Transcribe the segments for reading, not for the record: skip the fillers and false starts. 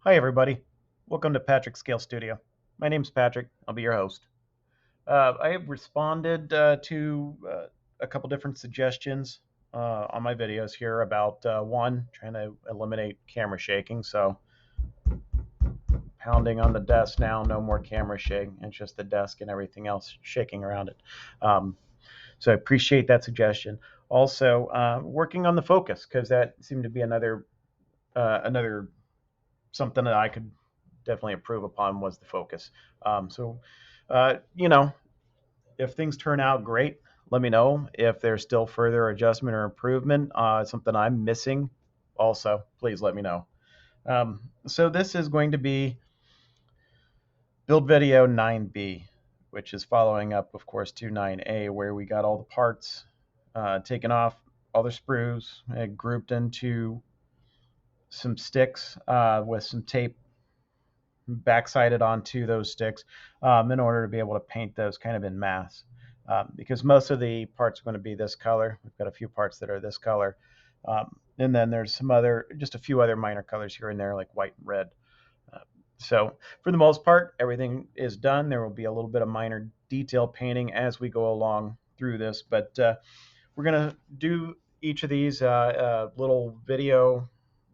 Hi, everybody. Welcome to Patrick's Scale Studio. My name's Patrick. I'll be your host. I have responded to a couple different suggestions on my videos here about one, trying to eliminate camera shaking. So, pounding on the desk now, no more camera shaking. It's just the desk and everything else shaking around it. Um, so, I appreciate that suggestion. Also, working on the focus because that seemed to be another something that I could definitely improve upon was the focus. So, uh, you know, if things turn out great, let me know. If there's still further adjustment or improvement, something I'm missing, also, please let me know. So this is going to be build video 9B, which is following up, of course, to 9A, where we got all the parts taken off, all the sprues grouped into some sticks with some tape backsided onto those sticks in order to be able to paint those kind of in mass. Because most of the parts are going to be this color. We've got a few parts that are this color. And then there's just a few other minor colors here and there, like white and red. Uh, so for the most part, everything is done. There will be a little bit of minor detail painting as we go along through this, but we're going to do each of these little video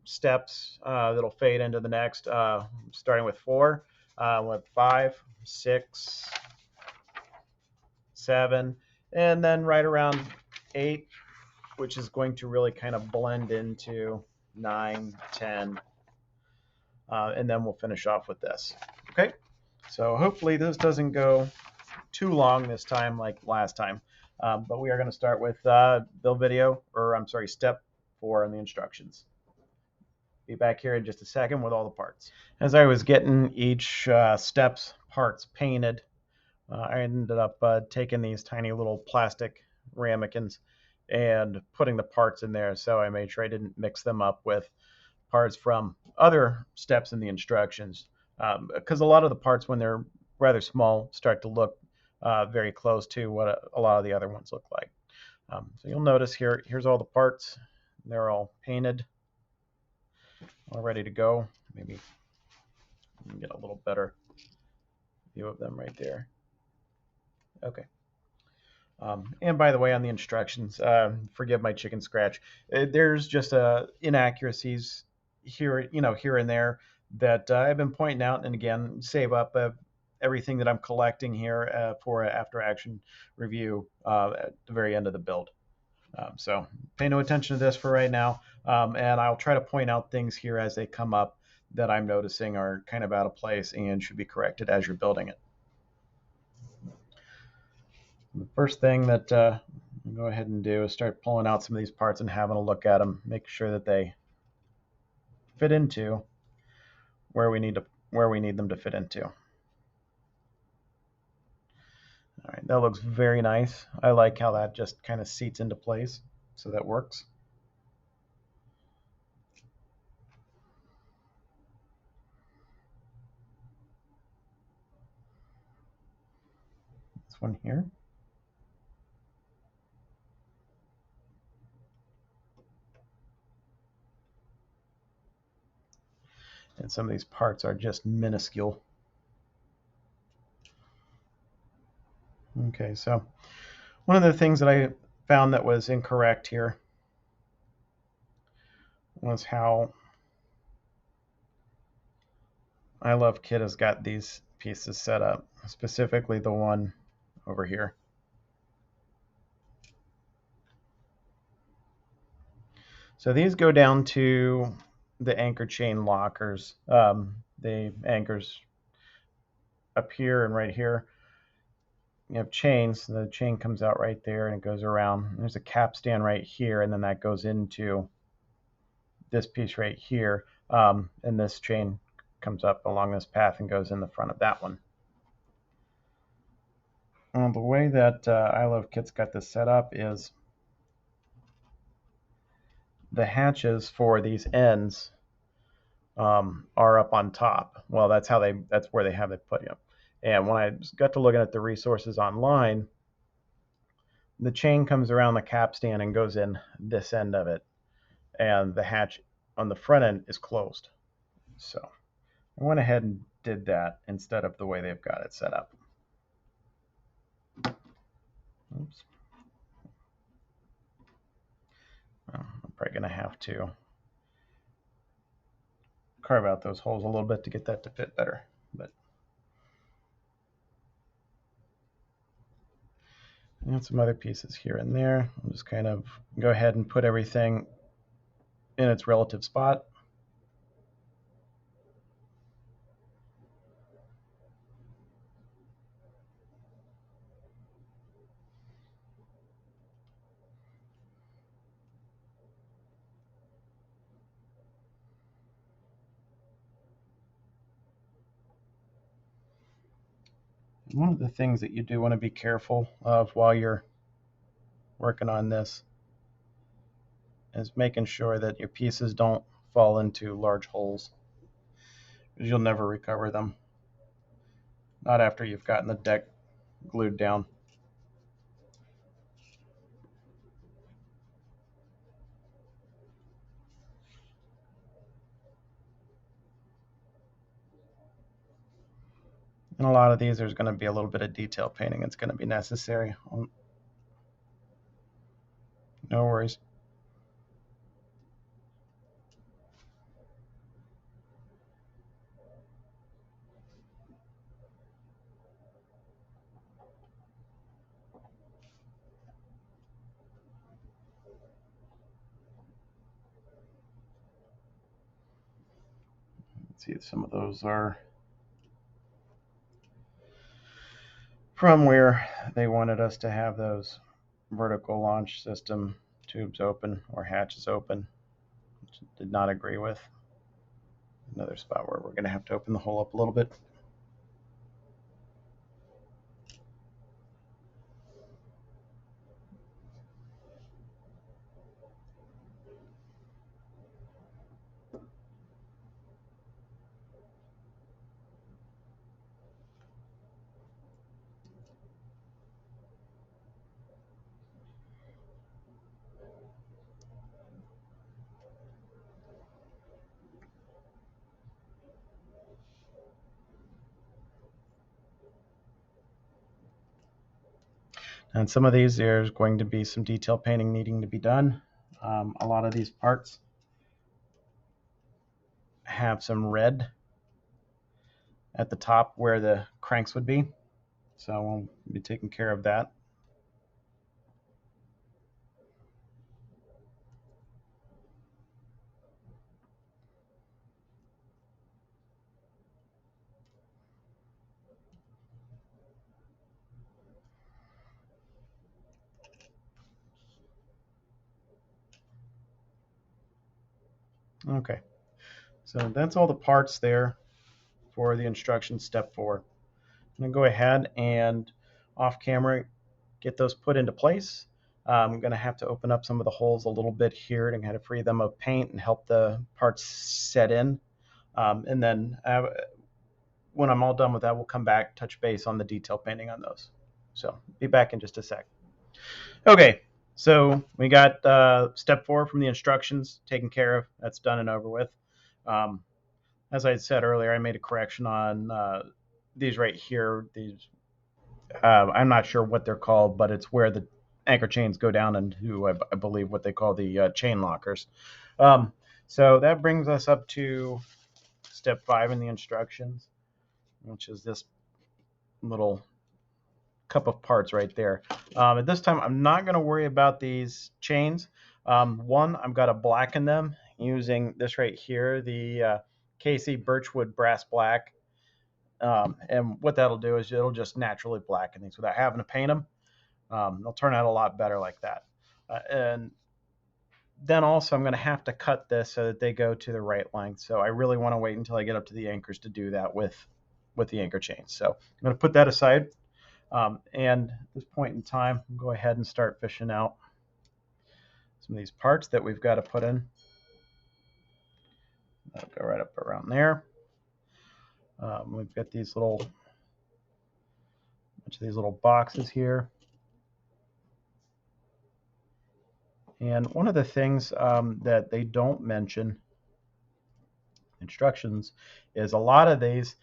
steps that'll fade into the next, starting with 4, with 5, 6, 7, and then right around 8, which is going to really kind of blend into 9, 10, and then we'll finish off with this. Okay, so hopefully this doesn't go too long this time like last time. But we are going to start with build video, or I'm sorry, step 4 in the instructions. Be back here in just a second with all the parts. As I was getting each step's parts painted, I ended up taking these tiny little plastic ramekins and putting the parts in there, so I made sure I didn't mix them up with parts from other steps in the instructions, because a lot of the parts, when they're rather small, start to look very close to what a lot of the other ones look like. So you'll notice here's all the parts. They're all painted, all ready to go. Maybe we can get a little better view of them right there. Okay. And by the way, on the instructions, forgive my chicken scratch. There's just inaccuracies here and there that I've been pointing out, and again, save up everything that I'm collecting here for an after action review at the very end of the build. So pay no attention to this for right now, and I'll try to point out things here as they come up that I'm noticing are kind of out of place and should be corrected as you're building it. The first thing that I'll go ahead and do is start pulling out some of these parts and having a look at them, make sure that they fit into where we need them to fit into. All right, that looks very nice. I like how that just kind of seats into place, so that works. This one here. And some of these parts are just minuscule. Okay, so one of the things that I found that was incorrect here was how I Love Kit has got these pieces set up, specifically the one over here. So these go down to the anchor chain lockers. The anchors up here and right here. You have chains. The chain comes out right there and it goes around. There's a capstan right here, and then that goes into this piece right here. And this chain comes up along this path and goes in the front of that one. The way that I Love Kit's got this set up is the hatches for these ends are up on top. Well, that's where they have it put. And when I got to looking at the resources online, the chain comes around the capstan and goes in this end of it, and the hatch on the front end is closed. So I went ahead and did that instead of the way they've got it set up. Oops. Well, I'm probably going to have to carve out those holes a little bit to get that to fit better. But and some other pieces here and there. I'll just kind of go ahead and put everything in its relative spot. One of the things that you do want to be careful of while you're working on this is making sure that your pieces don't fall into large holes, because you'll never recover them. Not after you've gotten the deck glued down. And a lot of these, there's going to be a little bit of detail painting that's going to be necessary. No worries. Let's see if some of those are from where they wanted us to have those vertical launch system tubes open or hatches open, which I did not agree with. Another spot where we're going to have to open the hole up a little bit. And some of these, there's going to be some detail painting needing to be done. A lot of these parts have some red at the top where the cranks would be, so we'll be taking care of that. Okay, so that's all the parts there for the instructions step 4. I'm going to go ahead and off camera get those put into place. I'm going to have to open up some of the holes a little bit here to kind of free them of paint and help the parts set in. And then when I'm all done with that, we'll come back, touch base on the detail painting on those. So be back in just a sec. Okay, so we got step 4 from the instructions taken care of. That's done and over with. As I had said earlier, I made a correction on these right here. These I'm not sure what they're called, but it's where the anchor chains go down into, I believe, what they call the chain lockers. So that brings us up to step 5 in the instructions, which is this little cup of parts right there. At this time, I'm not going to worry about these chains. One, I've got to blacken them using this right here, the KC Birchwood Brass Black. And what that'll do is it'll just naturally blacken these without having to paint them. They'll turn out a lot better like that. And then also I'm going to have to cut this so that they go to the right length. So I really want to wait until I get up to the anchors to do that with the anchor chains. So I'm going to put that aside. And at this point in time, I'll go ahead and start fishing out some of these parts that we've got to put in. That'll go right up around there. We've got these little, bunch of these little boxes here. And one of the things that they don't mention instructions is a lot of these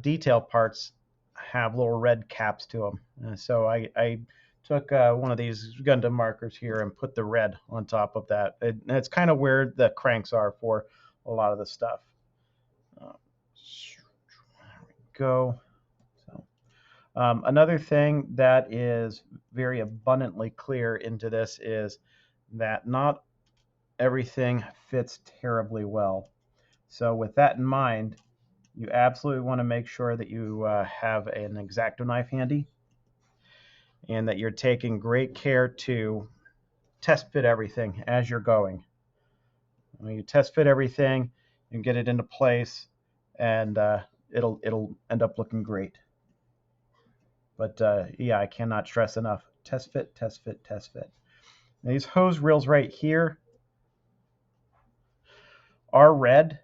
detail parts have little red caps to them. So I took one of these Gundam markers here and put the red on top of that. It's kind of where the cranks are for a lot of the stuff. There we go. So, another thing that is very abundantly clear into this is that not everything fits terribly well. So with that in mind, you absolutely want to make sure that you have an X-Acto knife handy and that you're taking great care to test fit everything as you're going. When you test fit everything and get it into place, and it'll end up looking great. But yeah, I cannot stress enough. Test fit, test fit, test fit. Now, these hose reels right here are red.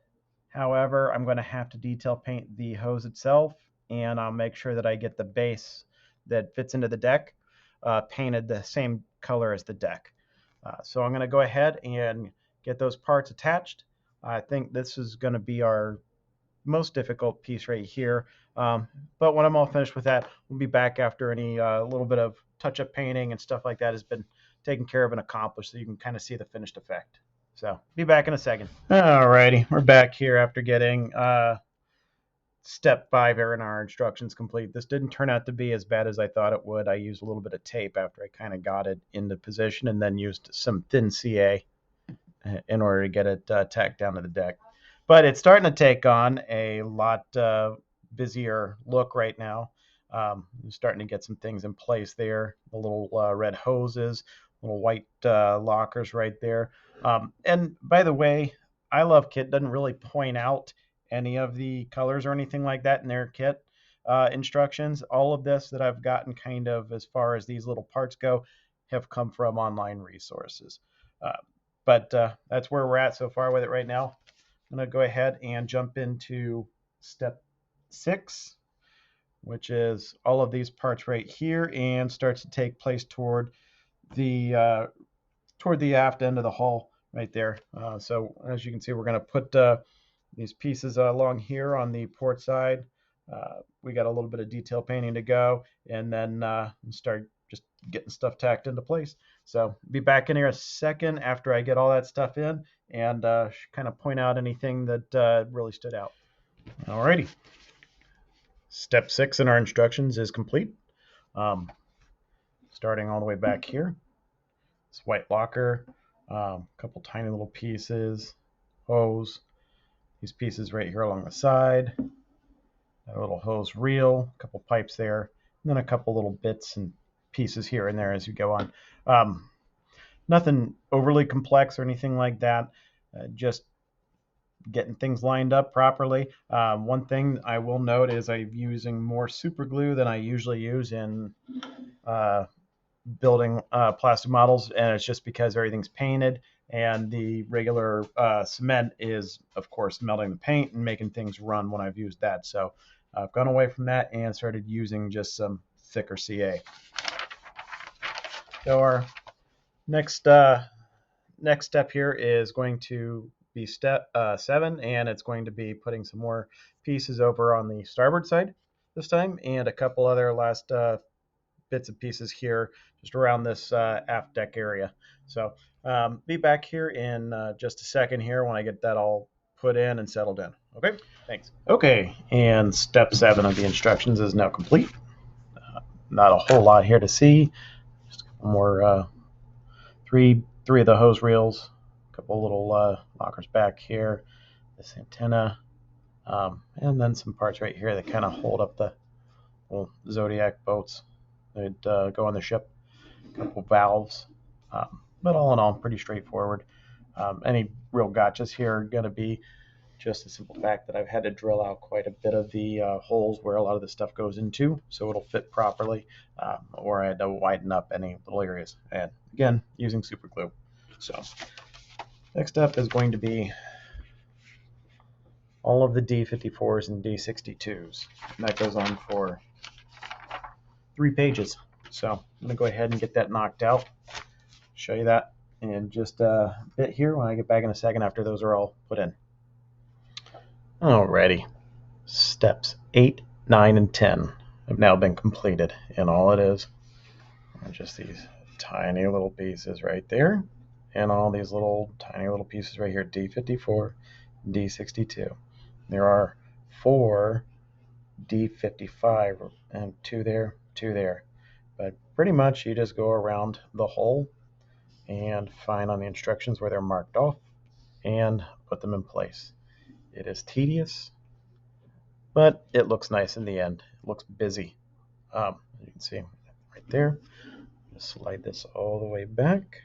However, I'm going to have to detail paint the hose itself, and I'll make sure that I get the base that fits into the deck painted the same color as the deck. So I'm going to go ahead and get those parts attached. I think this is going to be our most difficult piece right here. But when I'm all finished with that, we'll be back after any little bit of touch-up painting and stuff like that has been taken care of and accomplished, so you can kind of see the finished effect. So be back in a second. Alrighty, we're back here after getting step 5 R&R instructions complete. This didn't turn out to be as bad as I thought it would. I used a little bit of tape after I kind of got it into position, and then used some thin CA in order to get it tacked down to the deck. But it's starting to take on a lot busier look right now. I'm starting to get some things in place there. The little red hoses, little white lockers right there. And by the way, I Love Kit doesn't really point out any of the colors or anything like that in their kit instructions. All of this that I've gotten kind of as far as these little parts go have come from online resources. But that's where we're at so far with it right now. I'm going to go ahead and jump into step 6, which is all of these parts right here, and starts to take place toward the aft end of the hull right there. So as you can see, we're going to put these pieces along here on the port side. We got a little bit of detail painting to go, and then start just getting stuff tacked into place. So be back in here a second after I get all that stuff in, and kind of point out anything that really stood out. Alrighty. Step 6 in our instructions is complete. Starting all the way back here. This white locker, a couple tiny little pieces, hose, these pieces right here along the side, a little hose reel, a couple pipes there, and then a couple little bits and pieces here and there as you go on. Nothing overly complex or anything like that, just getting things lined up properly. One thing I will note is I'm using more super glue than I usually use in building plastic models, and it's just because everything's painted, and the regular cement is, of course, melting the paint and making things run when I've used that. So I've gone away from that and started using just some thicker CA. So our next step here is going to be step 7, and it's going to be putting some more pieces over on the starboard side this time, and a couple other last bits and pieces here just around this aft deck area. So be back here in just a second here when I get that all put in and settled in. Okay, thanks. Okay, and step 7 of the instructions is now complete. Not a whole lot here to see. Just a couple more, three of the hose reels, a couple little lockers back here, this antenna, and then some parts right here that kind of hold up the little Zodiac boats that go on the ship. A couple valves, but all in all, pretty straightforward. Any real gotchas here are going to be just the simple fact that I've had to drill out quite a bit of the holes where a lot of the stuff goes into, so it'll fit properly, or I had to widen up any little areas, and again, using super glue. So next up is going to be all of the D54s and D62s, and that goes on for 3 pages. So I'm going to go ahead and get that knocked out, show you that in just a bit here when I get back in a second after those are all put in. Alrighty, steps 8, 9, and 10 have now been completed, and all it is are just these tiny little pieces right there, and all these little tiny little pieces right here, D54, D62. There are 4 D55 and 2 there, 2 there. But pretty much you just go around the hole and find on the instructions where they're marked off and put them in place. It is tedious, but it looks nice in the end. It looks busy. You can see right there. Just slide this all the way back.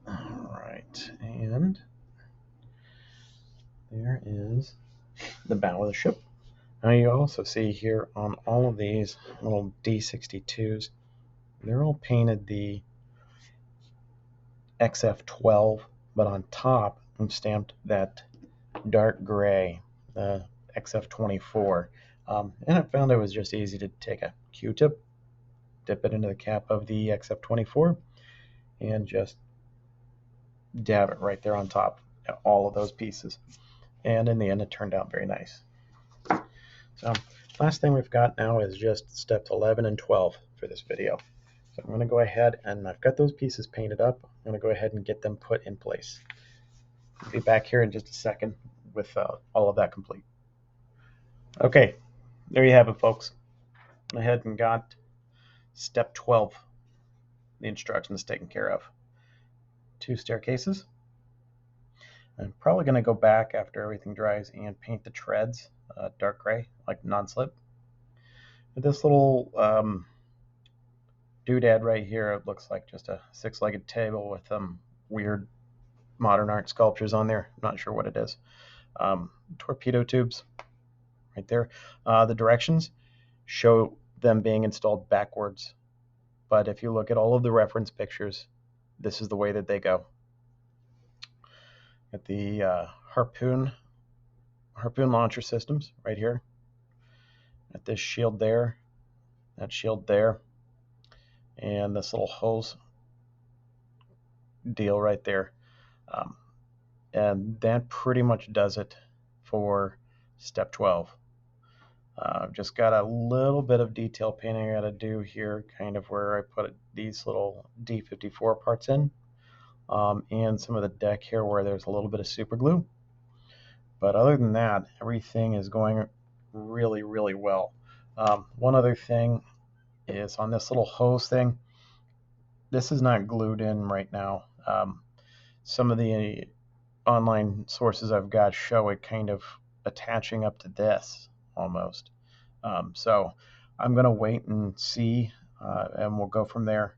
All right, and there is the bow of the ship. Now you also see here on all of these little D62s, they're all painted the XF12, but on top I'm stamped that dark gray, the XF24. And I found it was just easy to take a Q-tip, dip it into the cap of the XF24, and just dab it right there on top, all of those pieces. And in the end, it turned out very nice. So last thing we've got now is just steps 11 and 12 for this video. So I'm going to go ahead, and I've got those pieces painted up. I'm going to go ahead and get them put in place. I'll be back here in just a second with all of that complete. Okay, there you have it, folks. I ahead and got step 12, the instructions taken care of. 2 staircases. I'm probably going to go back after everything dries and paint the treads dark gray, like non-slip. This little doodad right here, it looks like just a 6-legged table with weird modern art sculptures on there. I'm not sure what it is. Torpedo tubes right there. The directions show them being installed backwards, but if you look at all of the reference pictures, this is the way that they go. At the harpoon launcher systems right here. At this shield there, that shield there, and this little hose deal right there. And that pretty much does it for step 12. I've just got a little bit of detail painting I got to do here, kind of where I put these little D54 parts in, and some of the deck here where there's a little bit of super glue. But other than that, everything is going really, really well. One other thing is on this little hose thing, this is not glued in right now. Some of the online sources I've got show it kind of attaching up to this almost. So I'm going to wait and see, and we'll go from there.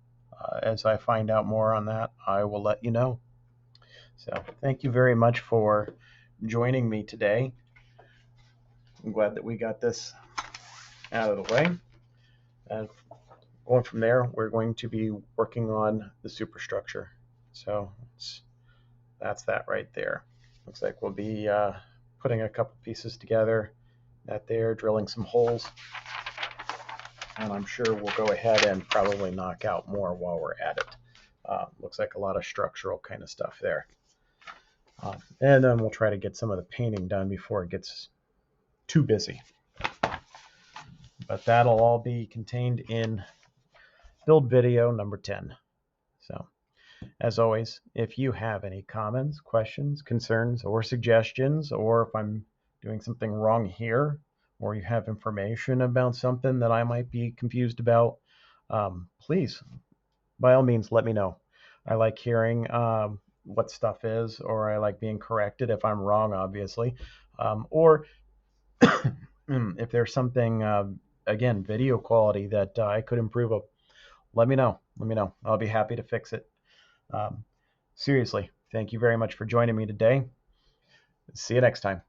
As I find out more on that, I will let you know. So thank you very much for joining me today. I'm glad that we got this out of the way. And going from there, we're going to be working on the superstructure. So that's that right there. Looks like we'll be putting a couple pieces together, that there, drilling some holes, and I'm sure we'll go ahead and probably knock out more while we're at it. Looks like a lot of structural kind of stuff there. And then we'll try to get some of the painting done before it gets too busy. But that'll all be contained in build video number 10. So, as always, if you have any comments, questions, concerns, or suggestions, or if I'm doing something wrong here, or you have information about something that I might be confused about, please, by all means, let me know. I like hearing what stuff is, or I like being corrected if I'm wrong, obviously. Or if there's something, again, video quality that I could improve of, let me know. Let me know. I'll be happy to fix it. Seriously, thank you very much for joining me today. See you next time.